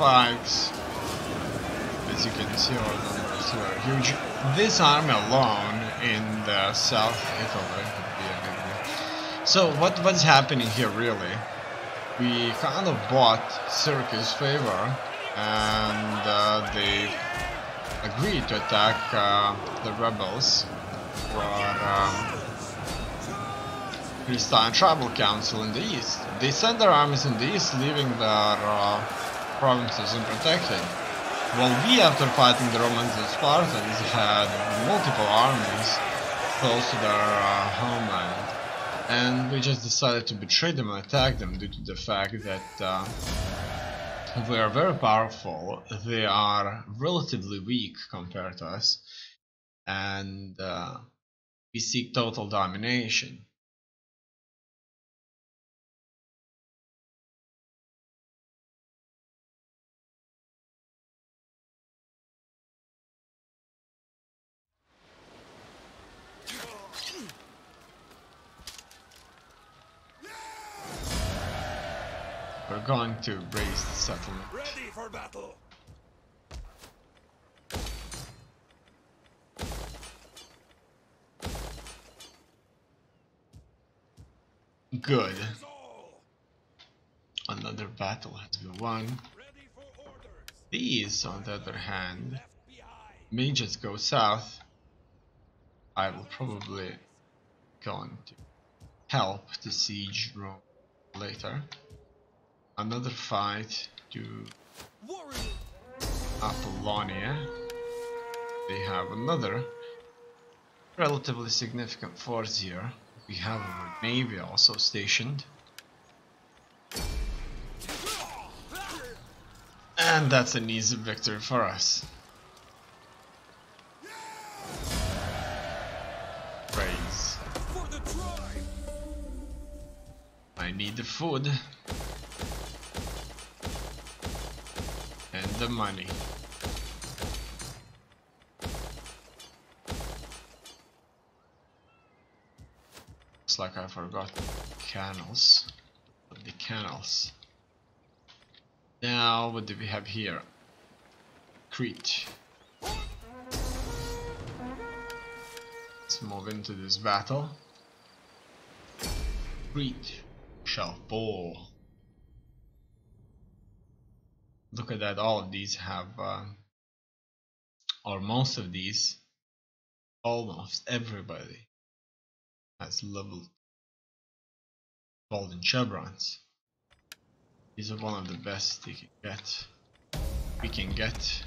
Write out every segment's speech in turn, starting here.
spikes. As you can see, our numbers are huge. This army alone in the South Italy would be a big deal. So what's happening here really? We kind of bought Syracuse favor, and they agreed to attack the rebels for Christian Tribal Council in the east. They sent their armies in the east, leaving their provinces unprotected. While we, after fighting the Romans and Spartans, had multiple armies close to their homeland. And we just decided to betray them and attack them due to the fact that we are very powerful, they are relatively weak compared to us, and we seek total domination. We're going to raise the settlement. Ready for battle. Good. Another battle has been won. These, on the other hand, may just go south. I will probably going to help to siege Rome later. Another fight to Apollonia. They have another relatively significant force here. We have our navy also stationed. And that's an easy victory for us. Praise. I need the food. And the money. Looks like I forgot canals. The canals. Now, what do we have here? Crete. Let's move into this battle. Crete shall fall. Look at that, all of these have, or most of these, almost everybody has level golden chevrons. These are one of the best we can get.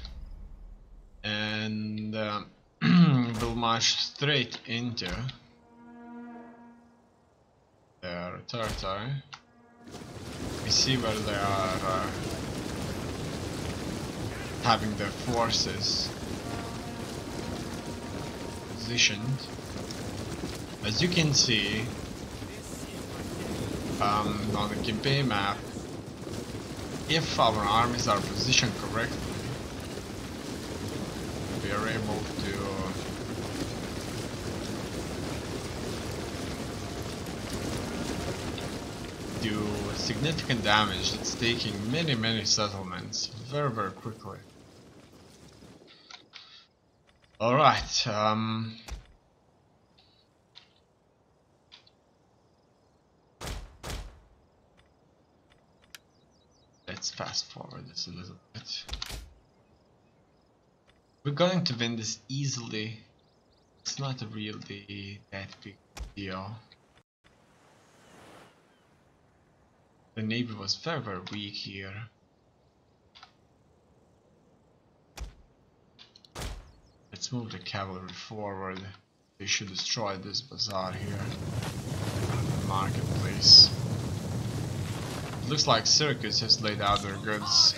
And we'll march straight into their territory. We see where they are having their forces positioned. As you can see on the campaign map, if our armies are positioned correctly, we are able to do significant damage. It's taking many settlements very quickly. Alright, let's fast forward this a little bit. We're going to win this easily. It's not really that big deal. The navy was very weak here. Let's move the cavalry forward. They should destroy this bazaar here. The marketplace. It looks like Syracuse has laid out their goods.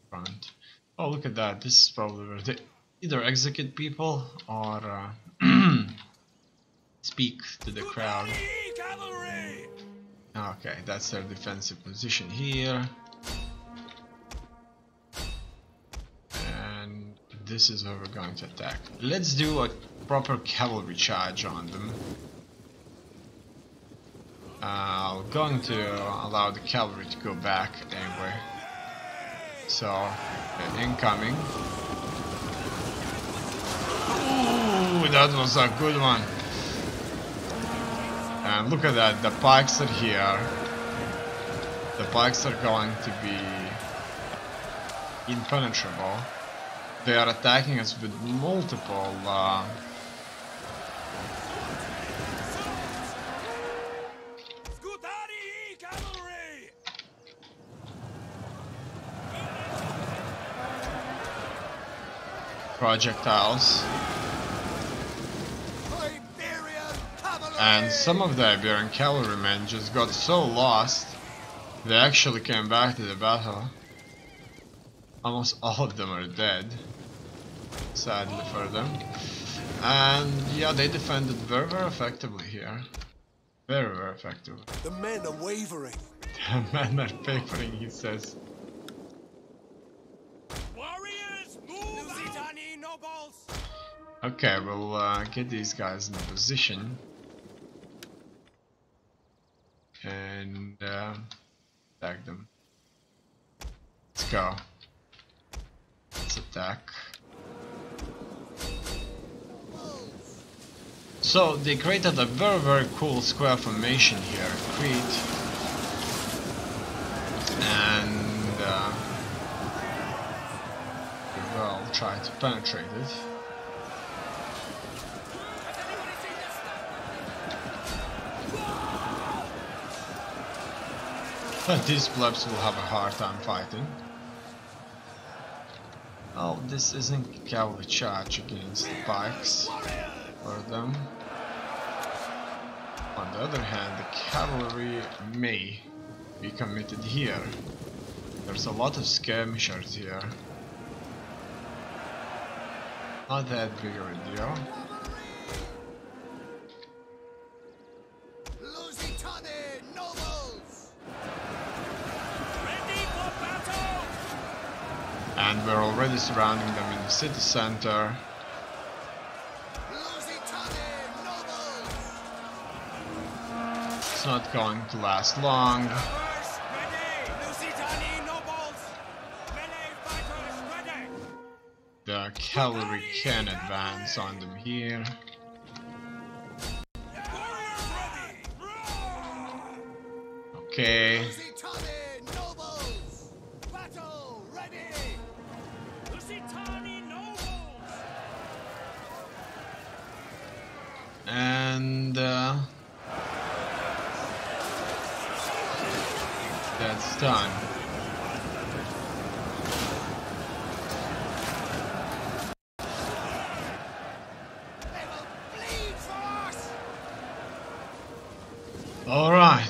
Front. Oh, look at that. This is probably where they either execute people or speak to the crowd. Okay, that's their defensive position here. And this is where we're going to attack. Let's do a proper cavalry charge on them. going to allow the cavalry to go back anyway. So, incoming. Ooh, that was a good one. And look at that, the pikes are here. The pikes are going to be impenetrable. They are attacking us with multiple projectiles. And some of the Iberian cavalrymen just got so lost, they actually came back to the battle. Almost all of them are dead, sadly for them. And yeah, they defended very, very effectively here. Very, very effectively. The men are wavering. The men are papering, he says. Warriors, move! Lusitani nobles! Okay, we'll get these guys in position. And attack them. Let's go. Let's attack. So they created a very, very cool square formation here, Crete. And we will try to penetrate it. But these plebs will have a hard time fighting. Oh, this isn't a cavalry charge against the pikes for them. On the other hand, the cavalry may be committed here. There's a lot of skirmishers here. Not that big of a deal. And we're already surrounding them in the city center. It's not going to last long. The cavalry can advance on them here. Okay. And that's done. All right.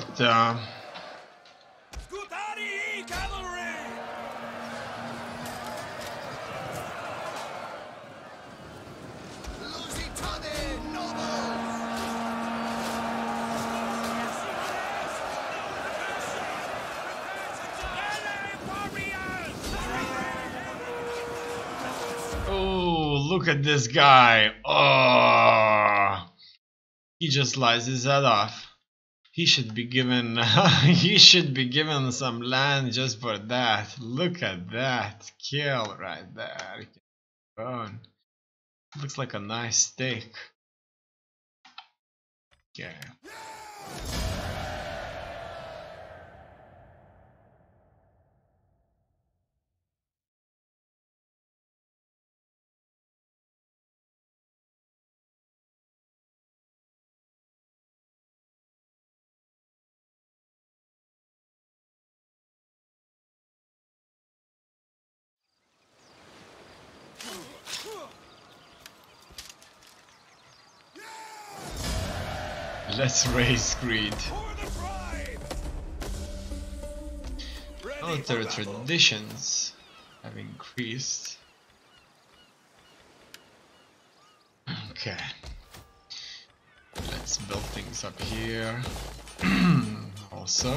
Oh, look at this guy. Oh, he just lies his head off. He should be given he should be given some land just for that. Look at that kill right there. Bone. Looks like a nice steak. Okay. Let's raise greed. Military traditions have increased. Okay. Let's build things up here. Also.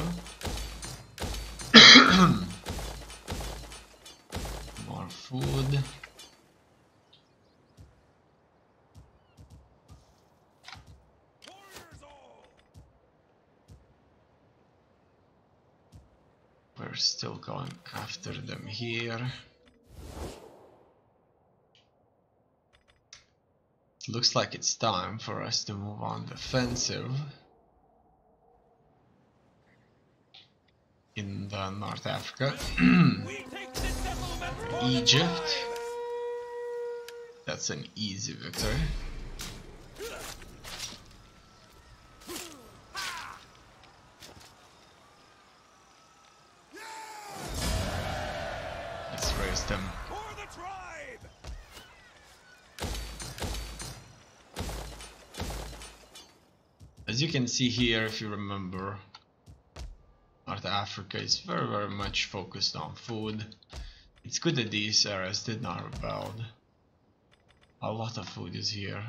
More food. We're still going after them here. It looks like it's time for us to move on the offensive in the North Africa. Egypt. That's an easy victory. Let's raise them. As you can see here, if you remember, North Africa is very much focused on food. It's good that these areas did not rebel. A lot of food is here.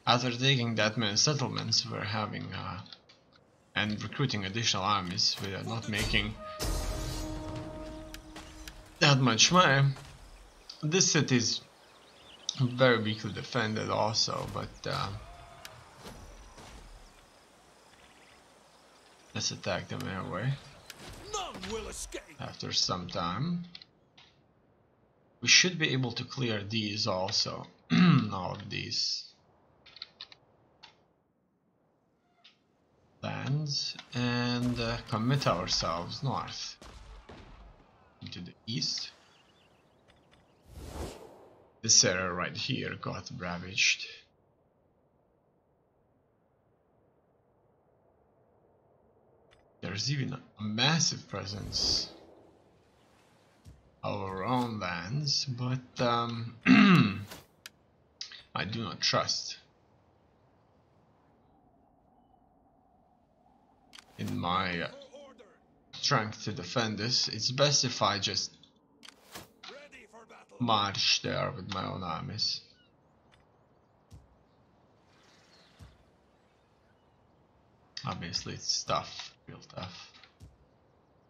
After taking that many settlements, we're having and recruiting additional armies. We are not making that much money. This city is very weakly defended also, but let's attack them anyway. None will escape. After some time, we should be able to clear these also. All of these lands and commit ourselves north into the east. This area right here got ravaged. There's even a massive presence of our own lands, but I do not trust in my strength to defend this. It's best if I just march there with my own armies. Obviously it's tough, real tough,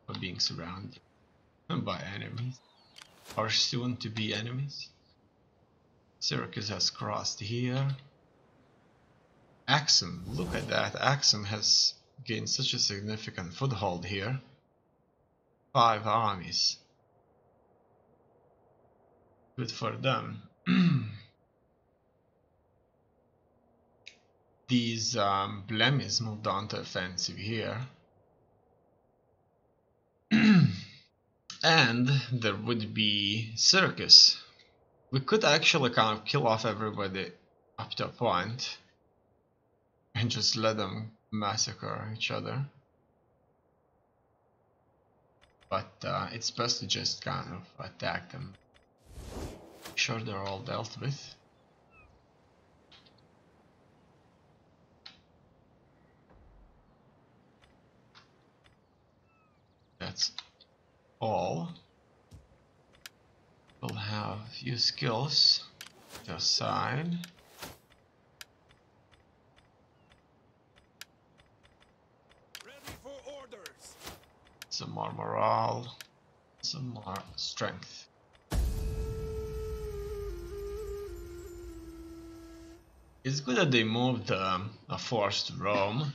for being surrounded by enemies, or soon to be enemies. Syracuse has crossed here. Axum, look at that, Axum has gained such a significant foothold here. 5 armies. Good for them. These Blemis moved on to offensive here. And there would be Syracuse. We could actually kind of kill off everybody up to a point and just let them massacre each other. But it's best to just kind of attack them. Make sure they're all dealt with. That's all. We'll have a few skills to assign. Ready for orders. Some more morale, some more strength. It's good that they moved a force to Rome.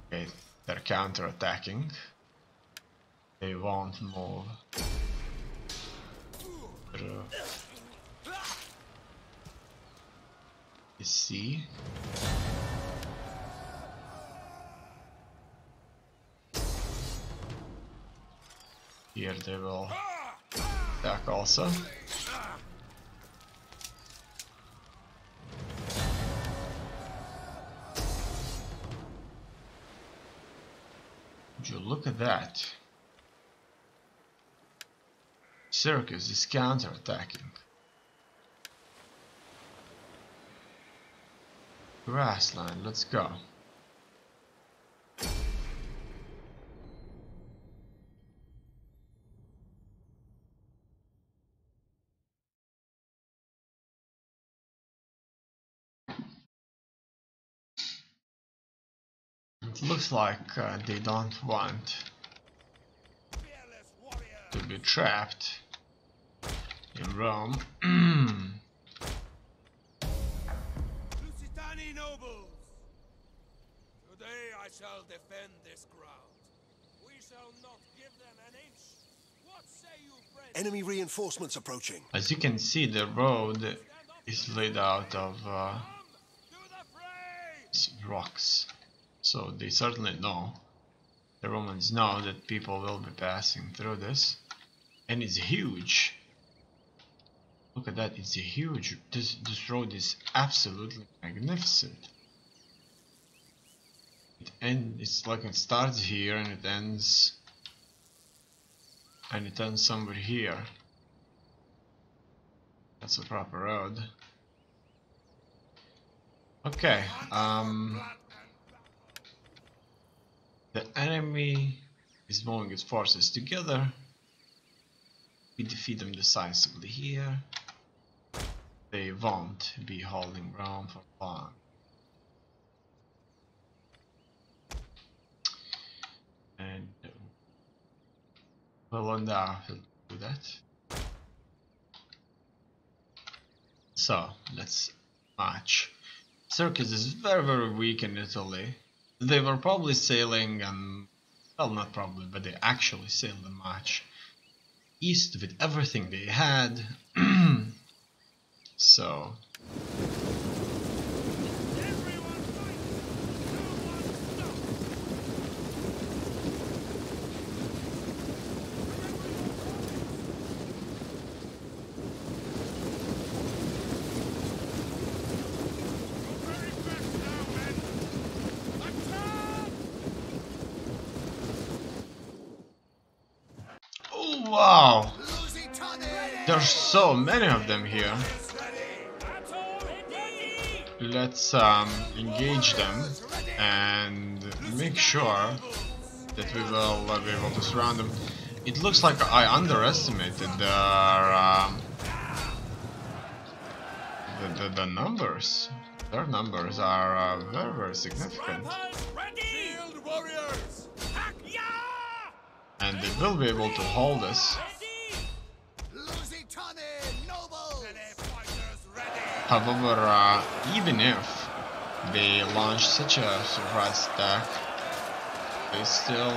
Okay, they're counter-attacking. They won't move through the sea. Here they will attack also. Would you look at that? Syracuse is counter-attacking. Grassland, let's go. It looks like they don't want to be trapped in Rome. Lusitani nobles. I shall defend this ground. We shall not give them an inch. What say you, friend? Enemy reinforcements approaching. As you can see, the road is laid out of Come to the fray! rocks, so they certainly know. The Romans know that people will be passing through this, and it's huge. Look at that, it's a huge. This road is absolutely magnificent. It's like it starts here and it ends somewhere here. That's a proper road. Okay, the enemy is moving its forces together. We defeat them decisively here. They won't be holding Rome for long. And well, now he'll do that. So let's march. Circus is very weak in Italy. They were probably sailing and, well, not probably, but they actually sailed and marched east with everything they had. So oh wow, there's so many of them here. Let's engage them and make sure that we will be able to surround them. It looks like I underestimated the numbers. Their numbers are very significant, and they will be able to hold us. However, even if they launch such a surprise attack, they still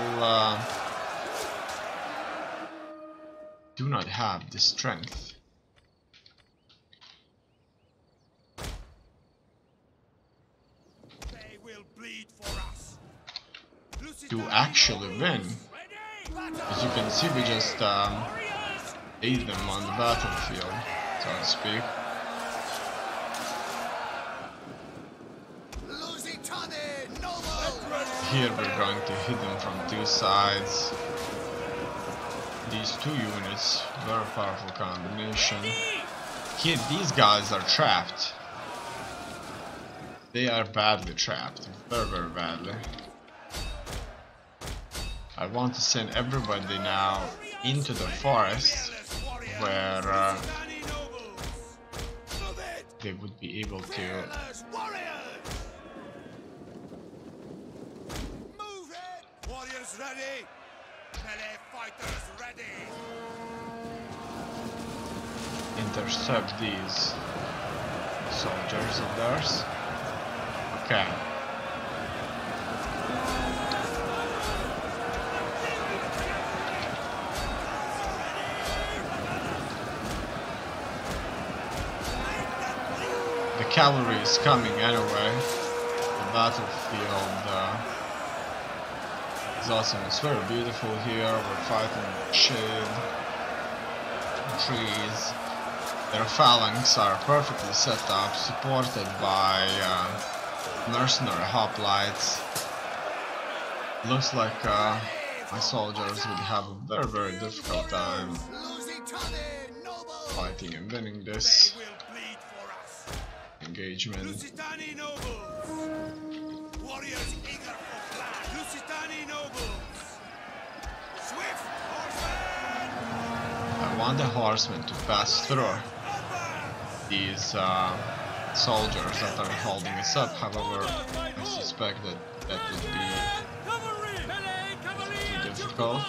do not have the strength to actually win. As you can see, we just ate them on the battlefield, so to speak. Here we're going to hit them from two sides. These two units, very powerful combination. Here these guys are trapped. They are badly trapped, very badly. I want to send everybody now into the forest where they would be able to ready! Melee fighters ready! intercept these soldiers of theirs. Okay. The cavalry is coming anyway. The battlefield is awesome. It's very beautiful here. We're fighting in the shade, trees. Their phalanx are perfectly set up, supported by mercenary hoplites. Looks like my soldiers would have a very difficult time fighting and winning this engagement. Warriors eager for blood. Lusitani nobles. Swift horsemen. I want the horsemen to pass through these soldiers that are holding us up. However, I suspect that would be too difficult.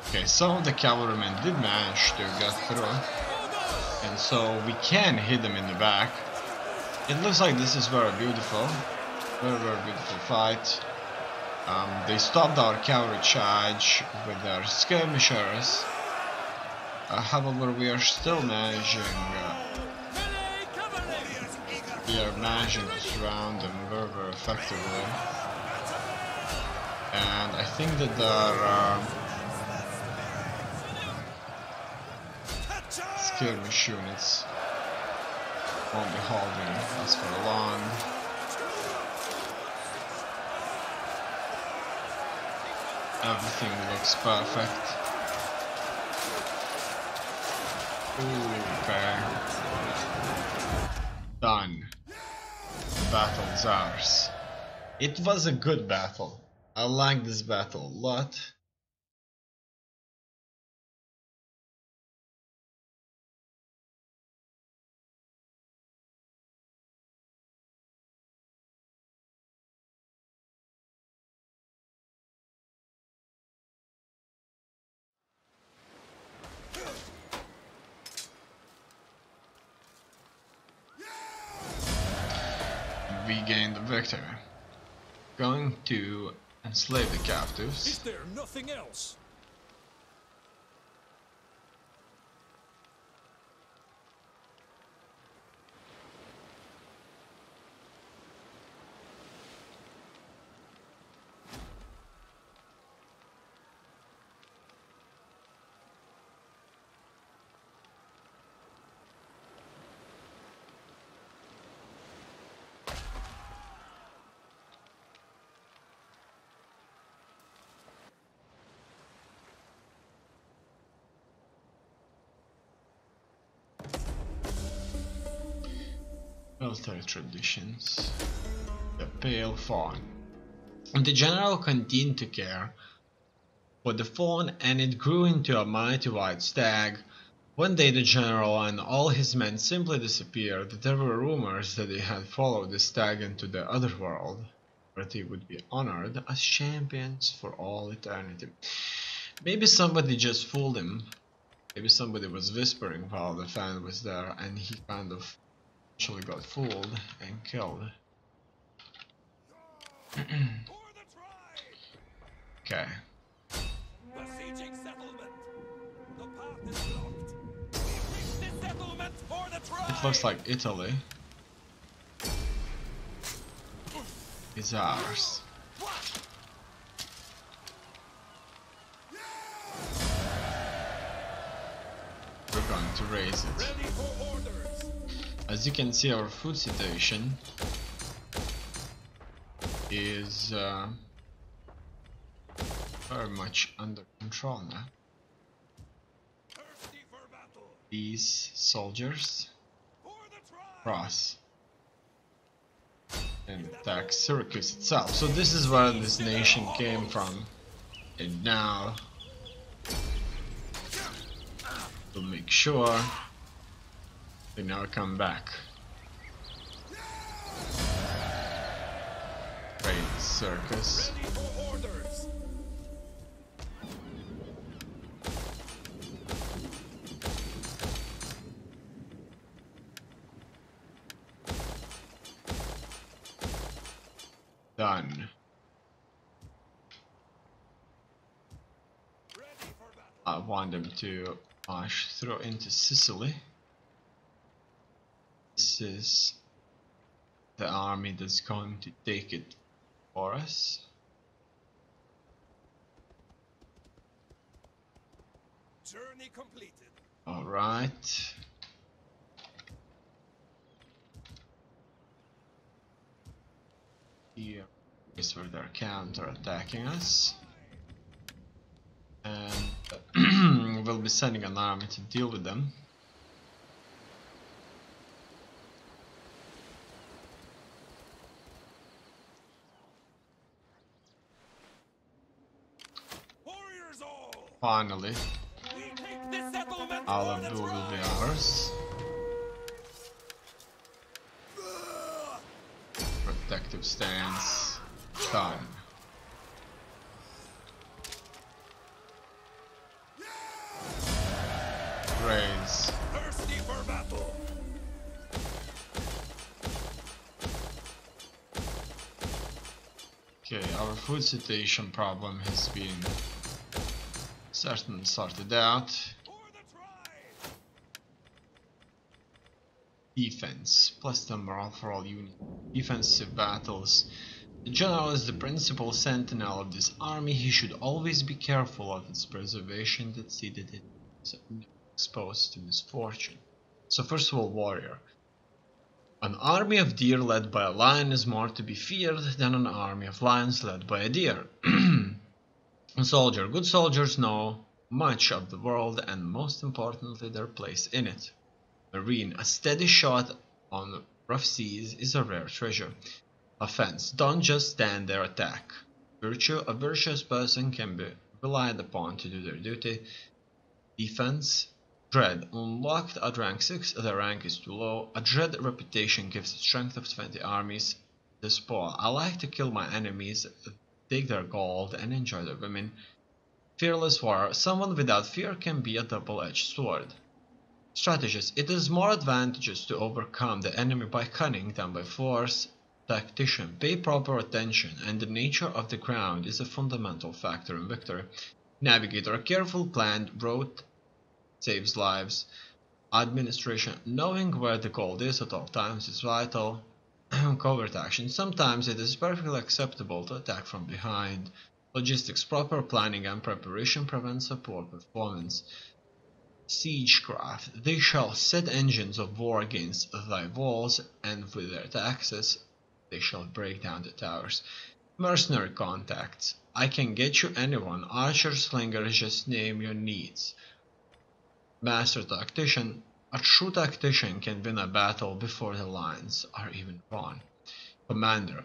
Okay, some of the cavalrymen did manage to get through, and so we can hit them in the back. It looks like this is very beautiful. Very beautiful fight. They stopped our cavalry charge with their skirmishers. However, we are still managing. We are managing to surround them very, very effectively. And I think that their skirmish units won't be holding us for long. Everything looks perfect. Ooh, okay. Done. The battle's ours. It was a good battle. I like this battle a lot. We gained the victory. Going to enslave the captives. Is there nothing else? Military traditions. The pale fawn. The general continued to care for the fawn, and it grew into a mighty white stag. One day the general and all his men simply disappeared. There were rumors that they had followed the stag into the other world, where they would be honored as champions for all eternity. Maybe somebody just fooled him. Maybe somebody was whispering while the fan was there, and he kind of actually got fooled and killed. Okay. Besieging settlement. The path is blocked. We reach the settlement for the tribe. It looks like Italy is ours. We're going to raise it. Ready for orders. As you can see, our food situation is very much under control now. Thirsty for battle. These soldiers For the tribe. cross and attack Syracuse itself. So this is where this nation came from, and now we'll make sure they never come back. Great circus. Ready for orders. Done. Ready for battle. I want them to march through into Sicily. This is the army that's going to take it for us. Journey completed. Alright. Here is where they're counter-attacking us. And we'll be sending an army to deal with them. Warriors all. Finally, We take this settlement all for of the you will be tribe. ours. Protective stance. Done. Raise. Thirsty for battle. Okay, our food situation problem has been certainly sorted out. For the try! Defense, plus the morale for all units. Defensive battles. The general is the principal sentinel of this army. He should always be careful of its preservation that see that it is exposed to misfortune. So first of all, warrior. An army of deer led by a lion is more to be feared than an army of lions led by a deer. A soldier. Good soldiers know much of the world and most importantly their place in it. Marine. A steady shot on rough seas is a rare treasure. Offense. Don't just stand there, attack. Virtue. A virtuous person can be relied upon to do their duty. Defense. Dread. Unlocked at rank 6, the rank is too low. A dread reputation gives a strength of 20 armies. Despoil. I like to kill my enemies, take their gold, and enjoy their women. Fearless warrior. Someone without fear can be a double-edged sword. Strategist. It is more advantageous to overcome the enemy by cunning than by force. Tactician. Pay proper attention, and the nature of the ground is a fundamental factor in victory. Navigator. A careful planned route saves lives. Administration. Knowing where the gold is at all times is vital. Covert action. Sometimes it is perfectly acceptable to attack from behind. Logistics. Proper planning and preparation prevents a poor performance. Siegecraft. They shall set engines of war against thy walls, and with their axes they shall break down the towers. Mercenary contacts. I can get you anyone. Archer, slinger, just name your needs. Master tactician. A true tactician can win a battle before the lines are even drawn. Commander.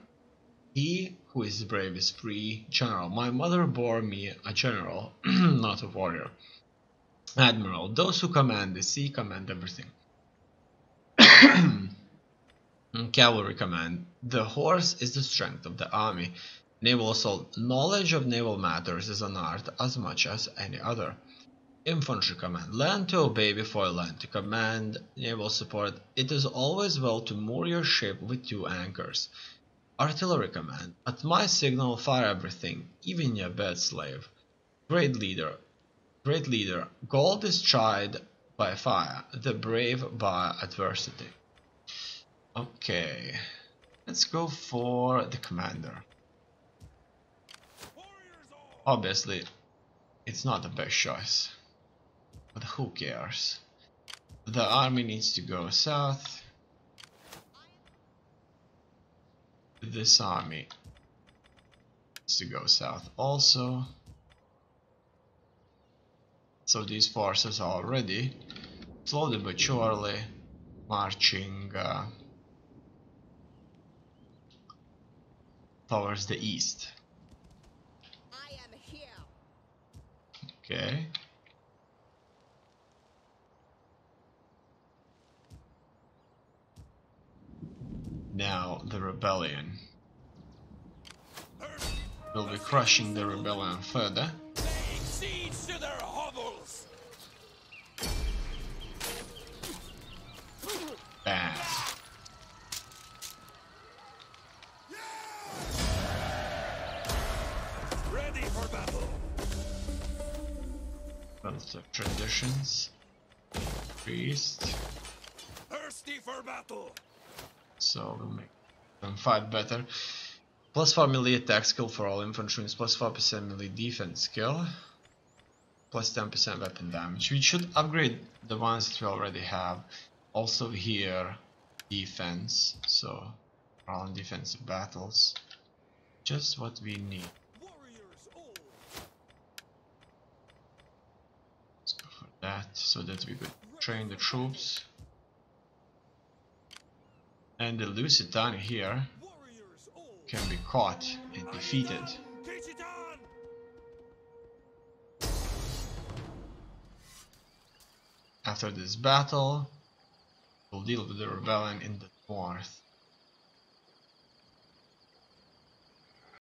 He who is brave is free. General. My mother bore me a general, not a warrior. Admiral. Those who command the sea command everything. Cavalry command. The horse is the strength of the army. Naval assault. Knowledge of naval matters is an art as much as any other. Infantry command. Learn to obey before you learn to command. Naval support. It is always well to moor your ship with 2 anchors. Artillery command. At my signal fire everything, even your bed slave. Great leader. Great leader. Gold is tried by fire, the brave by adversity. Okay, let's go for the commander. Obviously, it's not the best choice, but who cares? The army needs to go south. This army needs to go south also. So these forces are already slowly but surely marching towards the east. I am here. Okay. Now the rebellion. We'll be crushing the rebellion further. Laying siege to their hovels! Bam. Ready for battle! Cult of traditions. Priest. Thirsty for battle! So we'll make them fight better. Plus 4 melee attack skill for all infantry, plus 4% melee defense skill, plus 10% weapon damage. We should upgrade the ones that we already have. Also here, defense, so all defensive battles. Just what we need. Warriors all! Let's go for that, so that we could train the troops. And the Lusitania here Warriors all! can be caught and defeated. Teach it on! After this battle, we'll deal with the rebellion in the north.